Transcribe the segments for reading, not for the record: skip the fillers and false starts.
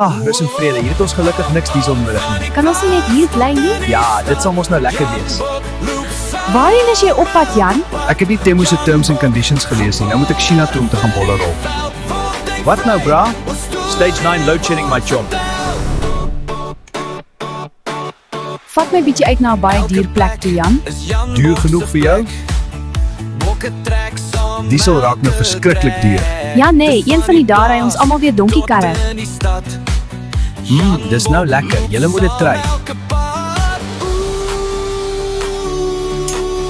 Rus en vrede, hier het ons gelukkig niks diesel nodig nie. Kan ons nie net hier bly nie? Ja, dit sal mos nou lekker wees. Waarheen is jy op pad, Jan? Ek het nie Temu se terms and conditions gelees nie, nou moet ek China toe om te gaan bollerol. Wat nou, bra? Stage 9 load shedding my chom. Vat my bietjie uit na 'n baie duur plek toe, Jan. Duur genoeg vir jou? Diesel raak nou verskriklik duur. Ja nee, een van die dae ry ons almal weer donkiekarre. Dis nou lekker, julle moet dit try.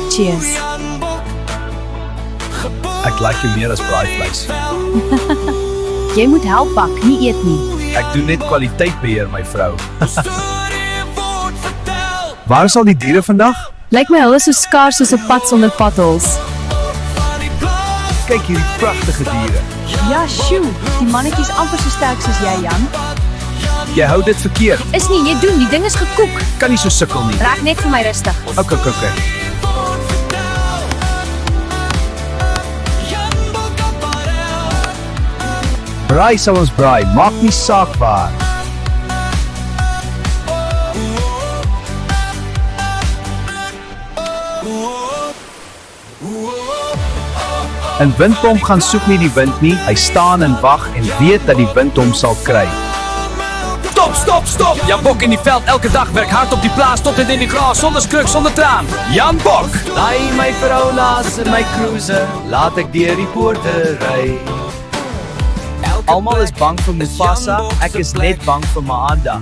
Cheers. Ek like jou meer as braaivleis. Jy moet help bak, nie eet nie. Ek doen net kwaliteitbeheer, my vrou. Waar is al die diere vandag? Lyk my hulle so skaars soos 'n pad sonder potholes. Kyk hierdie pragtige diere. Ja, sjoe, die mannetjie is amper so sterk soos jy, Jan. Jy hou dit verkeerd. Is nie, jy doen, die ding is gekook. Kan nie so sukkel nie. Raak net vir my rustig. Okay. Braai sal ons braai, maak nie saak waar. Een windpomp gaan soek nie die wind nie, hy staan en wag en weet dat die wind hom sal kry. Stop! Jan Bok in die veld elke dag, werk hard op die plaas, tot in die gras, sonder skruk, sonder traan. Jan Bok! Laai my vrou laas in my cruiser, laat ek deur die poorte ry. Almal is bang vir Mufasa, ek is net bang vir Maanda.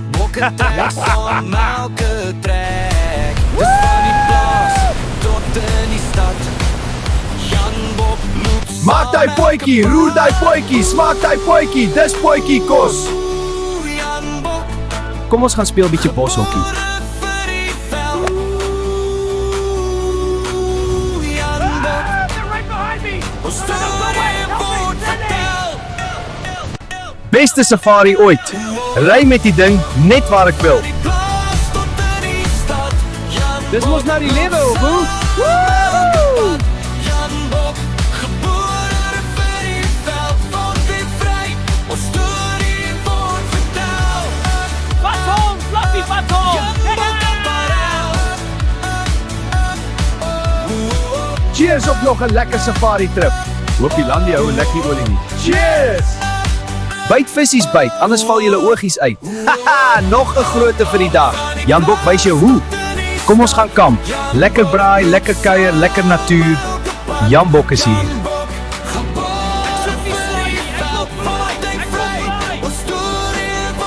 Maak die pootjie, roer die pootjie, smaak die pootjie, dis pootjie kos. Kom ons gaan speel bietjie boshokkie. Beste safari ooit. Ry met die ding net waar ek wil. Dis mos nou die lewe, of hoe? Cheers op nog 'n lekker safari trip. Hoop die landie hou 'n lekker olie nie. Cheers! Byt visies byt, anders val julle oogies uit. Haha, nog 'n grootte vir die dag. Jan Bok wys jou hoe. Kom ons gaan kamp. Lekker braai, lekker kuier, lekker natuur. Jan Bok is hier.